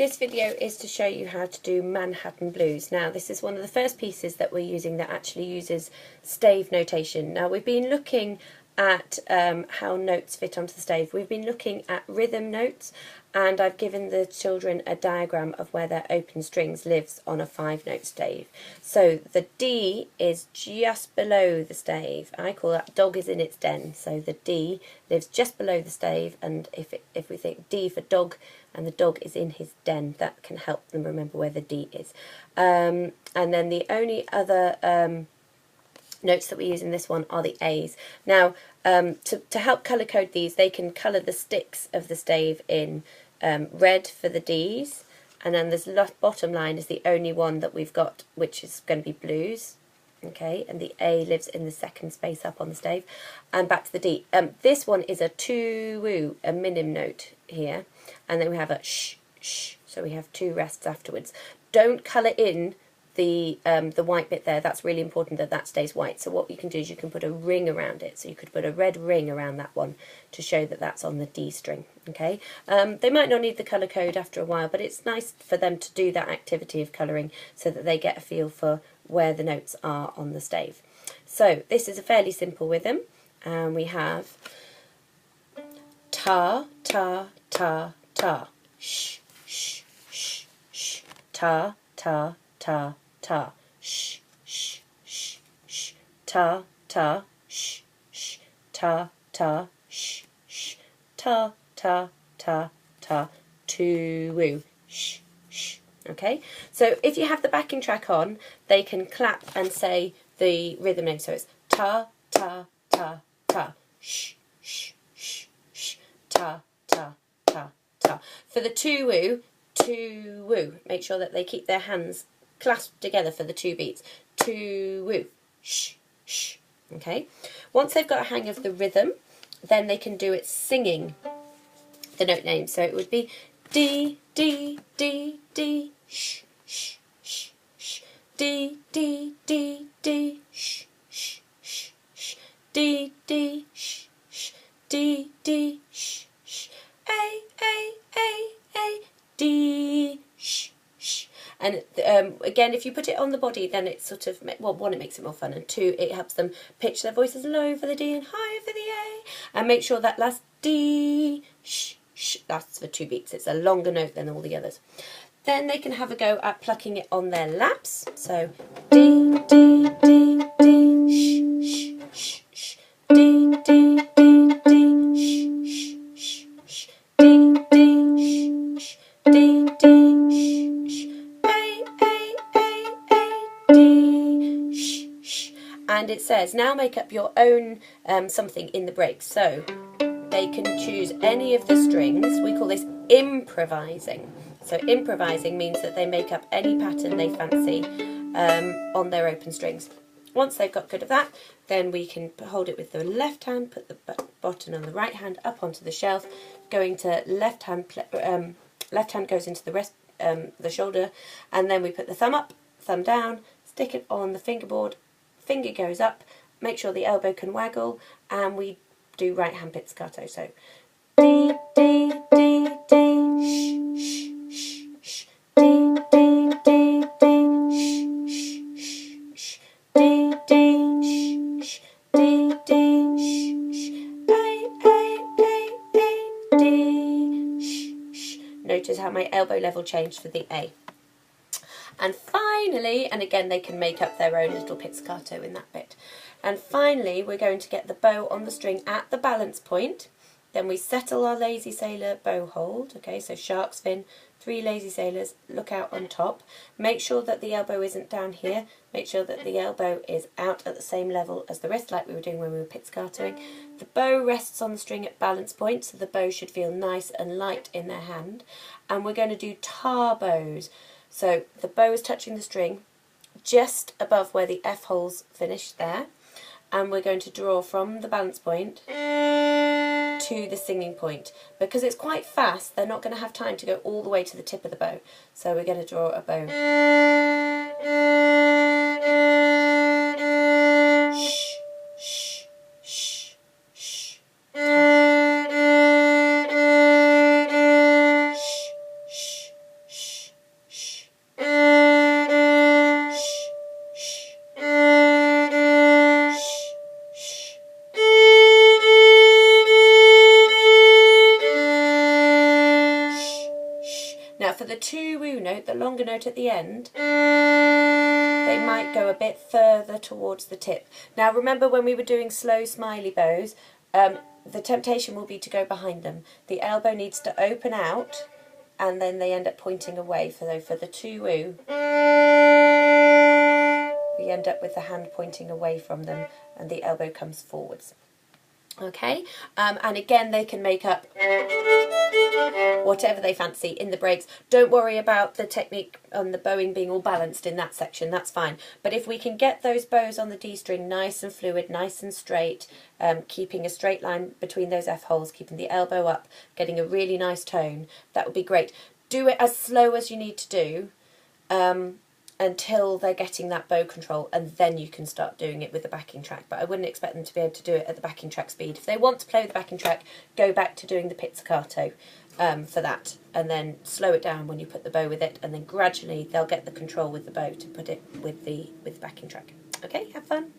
This video is to show you how to do Manhattan Blues. Now, this is one of the first pieces that we're using that actually uses stave notation. Now, we've been looking at how notes fit onto the stave. We've been looking at rhythm notes, and I've given the children a diagram of where their open strings lives on a 5-note stave. So the D is just below the stave. I call that dog is in its den. So the D lives just below the stave, and if we think D for dog and the dog is in his den, that can help them remember where the D is. And then the only other notes that we use in this one are the A's. Now, to help colour code these, they can colour the sticks of the stave in red for the D's, and then this bottom line is the only one that we've got, which is going to be blues. Okay, and the A lives in the second space up on the stave. And back to the D. This one is a two-woo, a minim note here, and then we have a sh, sh, so we have two rests afterwards. Don't colour in the white bit there. That's really important that that stays white. So what you can do is you can put a ring around it. So you could put a red ring around that one to show that that's on the D string. Okay, they might not need the colour code after a while, but it's nice for them to do that activity of colouring so that they get a feel for where the notes are on the stave. So this is a fairly simple rhythm, and we have ta, ta, ta, ta, sh, sh, sh, sh, ta, ta, ta, ta, sh, sh, sh, sh, ta, ta, sh, sh, ta, ta, sh, sh, ta, ta, ta, ta, two-woo, sh, sh. Okay, so if you have the backing track on, they can clap and say the rhythm name. So it's ta, ta, ta, ta, sh, sh, sh, sh, ta, ta, ta, ta. For the two-woo, two-woo. Make sure that they keep their hands clasped together for the two beats. Two-woo, sh, sh. Okay, once they've got a hang of the rhythm, then they can do it singing the note name. So it would be D, D, D, D, sh, sh, sh, sh, D, D, D, D, sh, sh, sh, sh, D, D, sh, sh, D, D, sh, sh, A, D, sh, sh. And again, if you put it on the body, then it's sort of, well, one, it makes it more fun, and two, it helps them pitch their voices low for the D and high for the A, and make sure that last D, sh, sh, that's for two beats. It's a longer note than all the others. Then they can have a go at plucking it on their laps. So D, D, D, D, sh, sh, sh, sh, D, D, D, D, sh, sh, sh, sh, D, D, sh, sh, D, D, sh, sh, A, D, sh, sh. And it says, now make up your own something in the breaks. So they can choose any of the strings. We call this improvising. So improvising means that they make up any pattern they fancy on their open strings. Once they've got good of that, then we can hold it with the left hand, put the button on the right hand up onto the shelf, going to left hand goes into the shoulder, and then we put the thumb up, thumb down, stick it on the fingerboard, finger goes up, make sure the elbow can waggle, and we do right hand pizzicato. So D, D, D, D, sh, sh, sh, D, D, D, D, sh, sh, sh, D, D, sh, sh, D, D, sh, sh, A, D, sh, sh. Notice how my elbow level changed for the A. And finally, and again they can make up their own little pizzicato in that bit. And finally, we're going to get the bow on the string at the balance point. Then we settle our lazy sailor bow hold. Okay, so shark's fin, 3 lazy sailors, look out on top. Make sure that the elbow isn't down here. Make sure that the elbow is out at the same level as the wrist, like we were doing when we were pizzicatoing. The bow rests on the string at balance point, so the bow should feel nice and light in their hand. And we're going to do tar bows. So the bow is touching the string just above where the F holes finish there. And we're going to draw from the balance point to the singing point. Because it's quite fast, they're not going to have time to go all the way to the tip of the bow. So we're going to draw a bow. Shh, shh, shh, shh. Shh, shh, shh. Now for the two woo note, the longer note at the end, they might go a bit further towards the tip. Now remember when we were doing slow smiley bows, the temptation will be to go behind them. The elbow needs to open out and then they end up pointing away. For the two woo, we end up with the hand pointing away from them and the elbow comes forwards. Okay, and again they can make up whatever they fancy in the breaks. Don't worry about the technique on the bowing being all balanced in that section, that's fine. But if we can get those bows on the D string nice and fluid, nice and straight, keeping a straight line between those F holes, keeping the elbow up, getting a really nice tone, that would be great. Do it as slow as you need to do until they're getting that bow control, and then you can start doing it with the backing track. But I wouldn't expect them to be able to do it at the backing track speed. If they want to play with the backing track, go back to doing the pizzicato for that, and then slow it down when you put the bow with it, and then gradually they'll get the control with the bow to put it with the backing track. Okay, have fun.